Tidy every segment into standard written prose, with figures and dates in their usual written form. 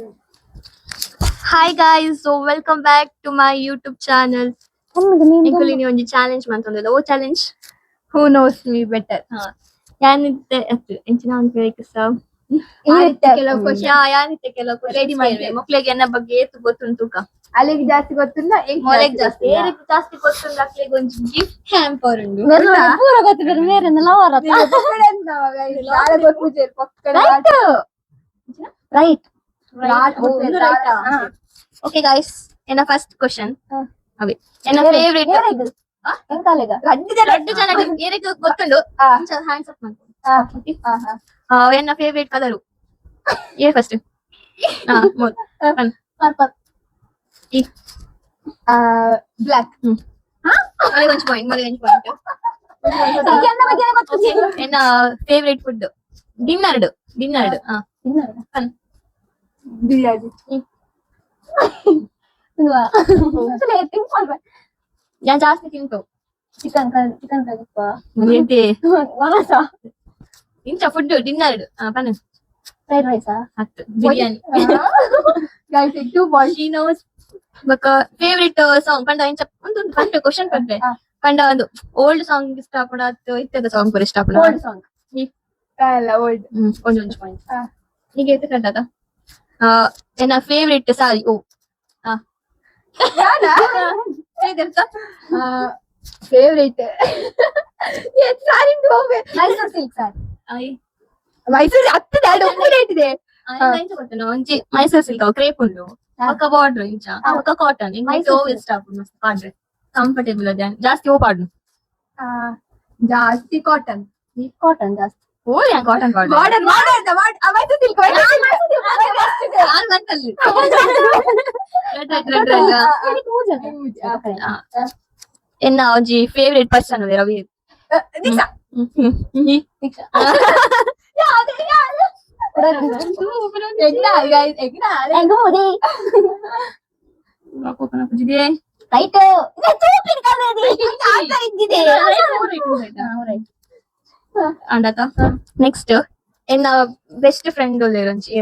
Hi guys, so welcome back to my YouTube channel. Enkulini onji challenge mantondela. Oh challenge. Who knows me better? ಯಾನಿತ್ತೆ ಎಂಚಿನ ಅಂತ ಹೇಳಿಕಸ ಕೆಲವು question ಯಾನಿತ್ತೆ ಕೆಲವು question ಮಕ್ಕಳಿಗೆ ಎನ್ನ ಬಗ್ಗೆ ಏತು ಗೊತ್ತುಂಟುಕ ಅಲ್ಲಿಗೆ ಜಾಸ್ತಿ ಗೊತ್ತಿಲ್ಲ ಮೊಲೆಗೆ ಜಾಸ್ತಿ ಏರಿಗೂ ಜಾಸ್ತಿ ಗೊತ್ತಿಲ್ಲ ಅಕ್ಲಿಗೆ ಒಂದು ಗಿಫ್ಟ್ ಹ್ಯಾಂಪರ್ ಉಂಡು ಪೂರ ಗೊತ್ತಿದ್ರು ಮೇರೆ ಲವರ್ ರೈಟ್ ಓಕೆ ಗೈಸ್ ಎನ್ನ ಫಸ್ಟ್ ಕ್ವಶನ್ ಅವೇ ಎನ್ನ ಫೇವರೇಟ್ ಲಡ್ಡು ಚೆನ್ನಾಗಿ ಏರಿಗೂ ಗೊತ್ತುಂಡು ಹ್ಯಾಂಡ್ಸ್ ಅಪ್ ಮಾಡ್ಕೊಂಡು ಎನ್ನ ಫೇವರೇಟ್ ಕಲರು ಏ ಫಸ್ಟ್ ಬ್ಲಾಕ್ ಮೊಲೆಗೊಂಚು ಪಾಯಿಂಟ್ ಎನ್ನ ಫೇವರೇಟ್ ಫುಡ್ ಡಿನ್ನರ್ಡ್ ಬಿರಿಯಾನಿ ഞാൻ ಜಾಸ್ತಿ ತಿಂತು ಚಿಕನ್ ಕಲಿಪ ಇಂಚ ಫುಡ್ ಡಿನ್ನರ್ ಪನ್ನು ಫ್ರೈಡ್ ರೈಸ್ ಹತ್ತು ಬಿರಿಯಾನಿ ಗೈಸ್ ಟು ಬಾಶಿ ನೋಸ್ ಬಕ ಫೇವರಿಟ್ ಸಾಂಗ್ ಪಂಡ ಇಂಚ ಒಂದು ಫಸ್ಟ್ ಕ್ವೆಶ್ಚನ್ ಪಡ್ರೆ ಪಂಡ ಒಂದು ಓಲ್ಡ್ ಸಾಂಗ್ ಇಷ್ಟ ಪಡಾತು ಇತ್ತೆದ ಸಾಂಗ್ ಪರ ಇಷ್ಟ ಪಡ ಓಲ್ಡ್ ಸಾಂಗ್ ಅಲ್ಲ ಓಲ್ಡ್ ಒಂದು ಪಾಯಿಂಟ್ ಹೀಗೆ ಇತ್ತು ಕಟ್ಟದ ಎನ್ನ ಫೇವರಿಟ್ ಸಾರಿ ಓ ಫೇವರೇಟ್ ಸಾರಿ ಮೈಸೂರು ಸಿಲ್ಕ್ ಸಾರಿ ಮೈಸೂರು ಹತ್ತದ ರೇಟ್ ಇದೆ ಗೊತ್ತೇನೋ ಒಂಜಿ ಮೈಸೂರು ಸಿಲ್ಕ್ ಕ್ರೇಪ್ ಉಂಡು ಒಕ್ಕ ಬಾರ್ಡರ್ ಇಂಚ ಒಕ್ಕ ಕಾಟನ್ ಇಂಚ ಇಷ್ಟ ಮಸ್ತ್ ಪಾಡ್ರೆ ಕಂಫರ್ಟೇಬಲ್ ಅದ ಜಾಸ್ತಿ ಓ ಪಾಡ್ನು ಜಾಸ್ತಿ ಕಾಟನ್ ಜಾಸ್ತಿ ಓ ಯಾ ಕಾಟನ್ ಬಾರ್ಡರ್ ಮೈಸೂರು ಸಿಲ್ಕ್ ಎನ್ನ ಒಂಜಿ ಫೇವರೇಟ್ ಪರ್ಸನ್ ಅದೇ ರವಿ ನೆಕ್ಸ್ಟ್ ಎನ್ನ ಬೆಸ್ಟ್ ಫ್ರೆಂಡ್ ಒಂಜಿ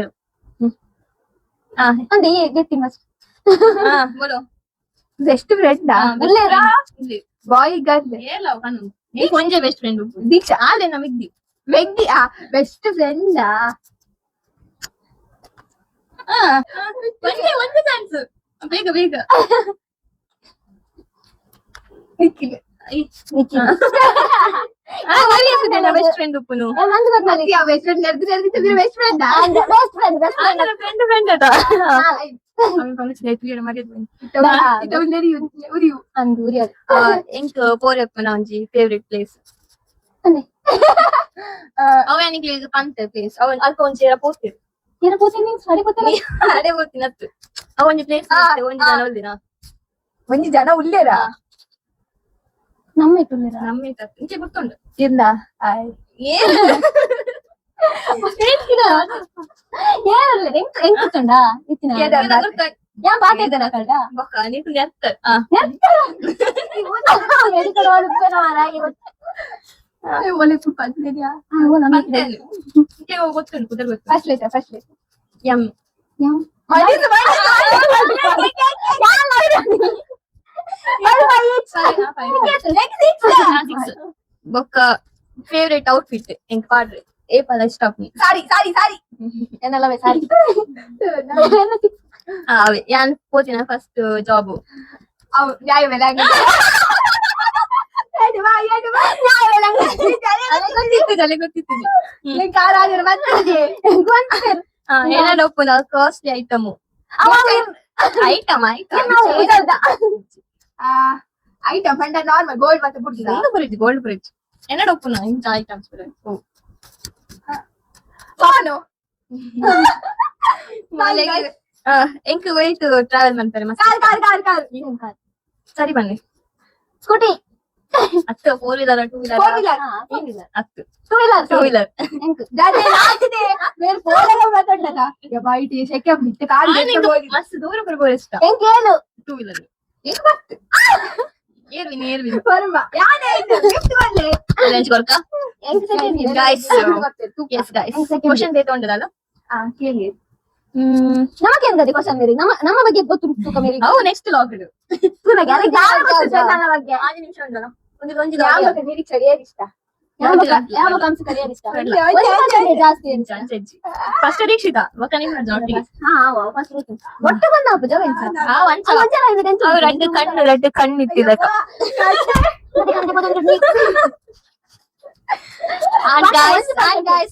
ಬೆಸ್ಟ್ ಫ್ರೆಂಡ್ ಬಾಯ್ ಗರ್ಲ್ ಕೊಂಚ ಬೆಸ್ಟ್ ಫ್ರೆಂಡ್ ದೀಕ್ಷಾ ಆಲೆ ನಮಿಗ್ದಿ ಮೆಗ್ದಿ ಬೆಸ್ಟ್ ಫ್ರೆಂಡ್ ಒಂದು ಚಾನ್ಸ್ ಬೇಗ ಬೆಸ್ಟ್ ಫ್ರೆಂಡ್ ಉಪ್ಪುನು ಬೆಸ್ಟ್ ಫ್ರೆಂಡ್ ಎಂಕ್ ಪೋರಪ್ಪನ ಒಂಜಿ ಫೇವರೇಟ್ ಪ್ಲೇಸ್ ಅವನಿಗೆ ಪಂತೆ ಪ್ಲೇಸ್ ಅವನ್ ಅಲ್ಪ ಒಂಜಿ ಪೋತಿರು ಅಡೆ ಪೋತಿನ ಅತ್ತು ಅವ ಒಂಜಿ ಪ್ಲೇಸ್ ಒಂಜಿ ಜನ ಉಳ್ಳಿನ ಒಂಜಿ ಜನ ಉಳ್ಳೇರ ನಮ್ಮೆ ಇಂಚೆ ಗೊತ್ತುಂಡು ಇರ್ನ ഞാൻ പാട്ടേതന കണ്ട നീക്ക് നെർത്ത് ಬೊಕ್ಕ ಫೇವರೇಟ್ ಔಟ್ಫಿಟ್ ಎಂಕ್ ಪಾಡ್ರೆ ಏ ಪದ ಇಷ್ಟ ಸಾರಿ ಎನ್ನಲ್ಲವೇ ಸಾರಿ ಅವೇ ಯಾನ್ ಪೋತಿನ ಫಸ್ಟ್ ಜಾಬ್ ಏನಾದ್ರು ಒಪ್ಪುನ ಕಾಸ್ಟ್ಲಿ ಐಟಮು ಐಟಮ್ ಪಂಡ ನಾರ್ಮಲ್ ಗೋಲ್ಡ್ ಮತ್ತೆ ಗೋಲ್ಡ್ ಬ್ರಿಡ್ಜ್ ಏನಾದ್ರು ಒಪ್ಪುನ ಇಂಚ ಐಟಮ್ಸ್ ಫೋನು ಎಂಕ್ ವೈಟ್ ಟ್ರಾವೆಲ್ ಮಾಡ್ತಾರೆ ಕಾರ್ ಸರಿ ಬನ್ನಿ ಸ್ಕೂಟಿ ಹತ್ತು 4 ವೀಲರ್ 2 ವೀಲರ್ ಹತ್ತು 2 ವೀಲರ್ ಮಸ್ತ್ ದೂರ ಬರ್ಬೋದು ಇಷ್ಟ 2 ವೀಲರ್ ಕ್ವಶನ್ ಉಂಟದಲ್ಲ ಕೇಳಿ ನಮಗೆ ಎಂತದೆ ಕ್ವಶನ್ ಮೇರಿ ನಮ್ಮ ಬಗ್ಗೆ ಗೊತ್ತುಂಟು ಮೇರಿ ಅವು ನೆಕ್ಸ್ಟ್ ಲಾಗ್ ಇಡು ನನಗೆ ಅದಕ್ಕೆ ಯಾವ ಗೊತ್ತು ನನ್ನ ಬಗ್ಗೆ 5 ನಿಮಿಷ ಉಂಟಲ್ಲ ಒಂದು ಯಾವ ಬಗ್ಗೆ ನಿರೀಕ್ಷೆ ಕಲಿಯೋದು ಇಷ್ಟ ಯಾವ ಕಂಸ ಕಲಿಯೋದು ಇಷ್ಟ ಜಾಸ್ತಿ ಫಸ್ಟ್ ದೀಕ್ಷಿತ ಒಕ್ಕನಿಗೆ ಒಟ್ಟಿಗೆ ಫಸ್ಟ್ ಒಟ್ಟು ಬಂದ ರೆಡ್ ಕಣ್ಣು ಇಟ್ಟಿದ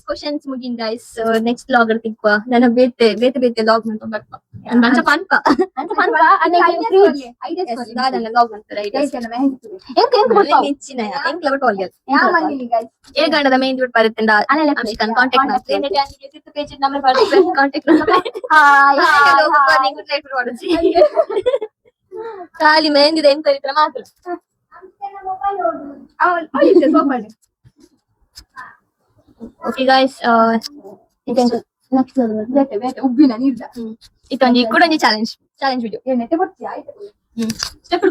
ಕ್ವಶನ್ಸ್ ಮುಗಿನ್ ಗೈಸ್ ನೆಕ್ಸ್ಟ್ ಲಾಗ್ ತಿಕ್ಕುವ ನನ್ನ ಬೇತೆ ಲಾಗ್ ಮಾಡ್ಕೊಬೇಕು ಮಂಚ ಪನ್ಪ ಲಾಗ್ ಮಾಡ್ತಾರೆ ನೆಚ್ಚಿನ ಎಂಕ್ಲ ಬಿಟ್ಟು ಹೋಗ್ಯದ ಗಂಡದ ಮೇನ್ ಬಿಟ್ಟು ಬರುತ್ತೆ ಕಾಂಟ್ಯಾಕ್ಟ್ ಪೇಜ್ ನಂಬರ್ ಬರುತ್ತೆ ಕಾಂಟ್ಯಾಕ್ಟ್ ಖಾಲಿ ಮೆಹಂದಿದ ಏನ್ ಕರೀತಾರೆ ಮಾತ್ರ ಓಕೆ ಗೈಸ್ ನೆಕ್ಸ್ಟ್ ಉಬ್ಬಿನ ನೀರ್ದ ಇತ್ತೊಂಜಿ ಕೂಡ ಚಾಲೆಂಜ್ ವಿಡಿಯೋ ನೆಟ್ಟೆ ಬರ್ತೀಯ ಸ್ಟೆಪ್